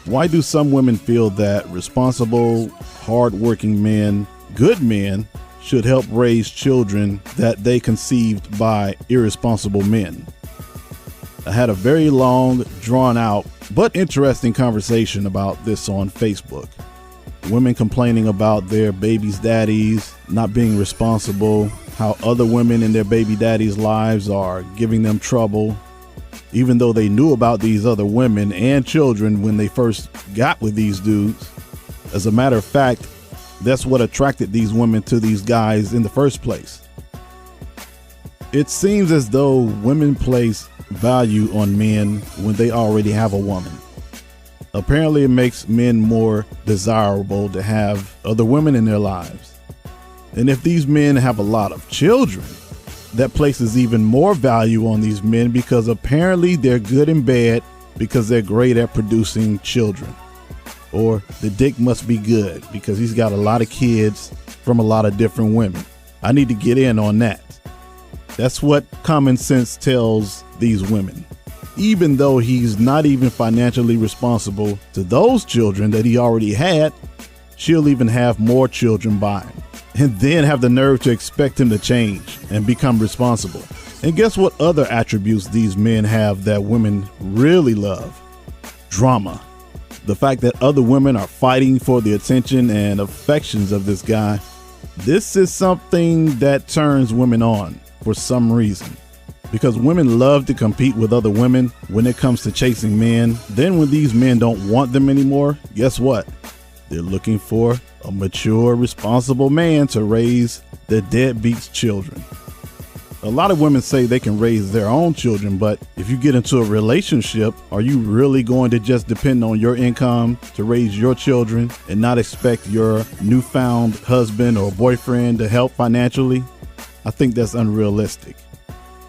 Why do some women feel that responsible, hardworking men, good men, should help raise children that they conceived by irresponsible men? I had a very long, drawn out, but interesting conversation about this on Facebook. Women complaining about their baby's daddies not being responsible, how other women in their baby daddies' lives are giving them trouble, even though they knew about these other women and children when they first got with these dudes. As a matter of fact, that's what attracted these women to these guys in the first place. It seems as though women place value on men when they already have a woman. Apparently, it makes men more desirable to have other women in their lives. And if these men have a lot of children, that places even more value on these men because apparently they're good in bed because they're great at producing children. Or the dick must be good because he's got a lot of kids from a lot of different women. I need to get in on that. That's what common sense tells these women. Even though he's not even financially responsible to those children that he already had, she'll even have more children by him. And then have the nerve to expect him to change and become responsible. And guess what other attributes these men have that women really love? Drama. The fact that other women are fighting for the attention and affections of this guy. This is something that turns women on for some reason. Because women love to compete with other women when it comes to chasing men. Then when these men don't want them anymore, guess what? They're looking for a mature, responsible man to raise the deadbeat's children. A lot of women say they can raise their own children, but if you get into a relationship, are you really going to just depend on your income to raise your children and not expect your newfound husband or boyfriend to help financially? I think that's unrealistic.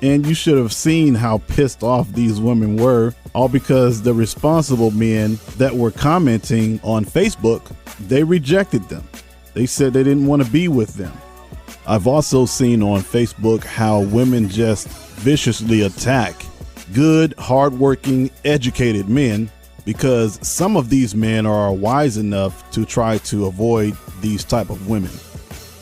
And you should have seen how pissed off these women were, all because the responsible men that were commenting on Facebook, they rejected them. They said they didn't want to be with them. I've also seen on Facebook how women just viciously attack good, hardworking, educated men because some of these men are wise enough to try to avoid these type of women.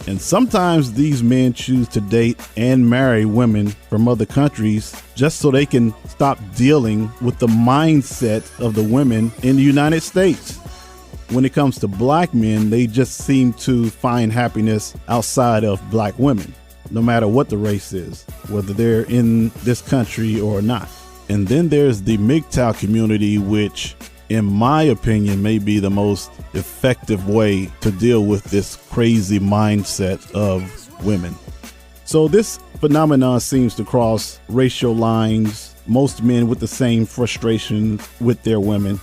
And sometimes these men choose to date and marry women from other countries just so they can stop dealing with the mindset of the women in the United States. When it comes to black men, they just seem to find happiness outside of black women, no matter what the race is, whether they're in this country or not. And then there's the MGTOW community, which in my opinion may be the most effective way to deal with this crazy mindset of women. So this phenomenon seems to cross racial lines, most men with the same frustration with their women.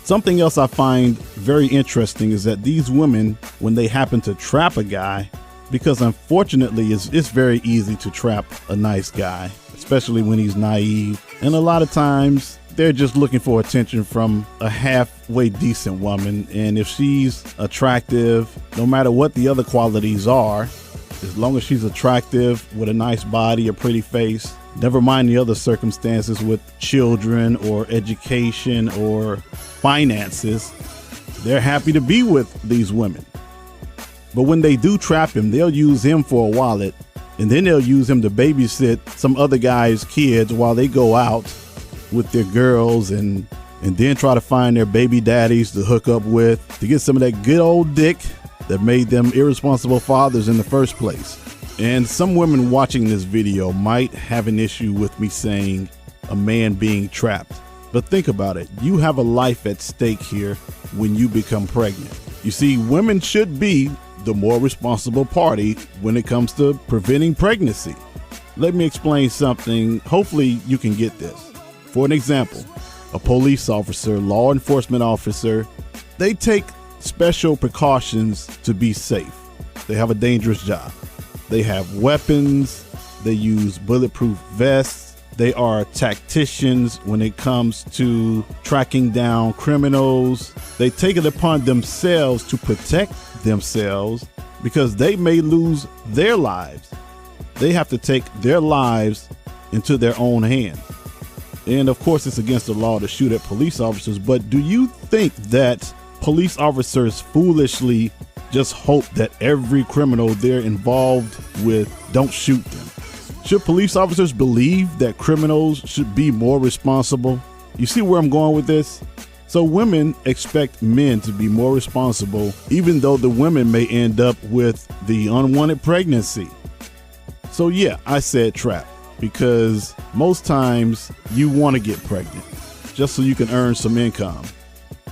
Something else I find very interesting is that these women, when they happen to trap a guy, because unfortunately it's very easy to trap a nice guy, especially when he's naive. And a lot of times they're just looking for attention from a halfway decent woman. And if she's attractive, no matter what the other qualities are, as long as she's attractive with a nice body, a pretty face, never mind the other circumstances with children or education or finances, they're happy to be with these women. But when they do trap him, they'll use him for a wallet, and then they'll use him to babysit some other guy's kids while they go out with their girls and then try to find their baby daddies to hook up with to get some of that good old dick that made them irresponsible fathers in the first place. And some women watching this video might have an issue with me saying a man being trapped. But think about it. You have a life at stake here when you become pregnant. You see, women should be the more responsible party when it comes to preventing pregnancy. Let me explain something. Hopefully you can get this. For an example, a police officer, law enforcement officer, they take special precautions to be safe. They have a dangerous job. They have weapons. They use bulletproof vests. They are tacticians when it comes to tracking down criminals. They take it upon themselves to protect themselves because they may lose their lives. They have to take their lives into their own hands. And of course, it's against the law to shoot at police officers. But do you think that police officers foolishly just hope that every criminal they're involved with don't shoot them? Should police officers believe that criminals should be more responsible? You see where I'm going with this? So women expect men to be more responsible, even though the women may end up with the unwanted pregnancy. So yeah, I said trap, because most times you want to get pregnant just so you can earn some income.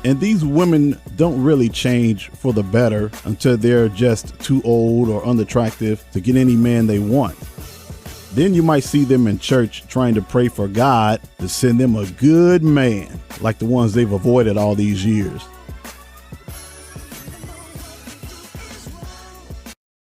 And these women don't really change for the better until they're just too old or unattractive to get any man they want. Then you might see them in church trying to pray for God to send them a good man, like the ones they've avoided all these years.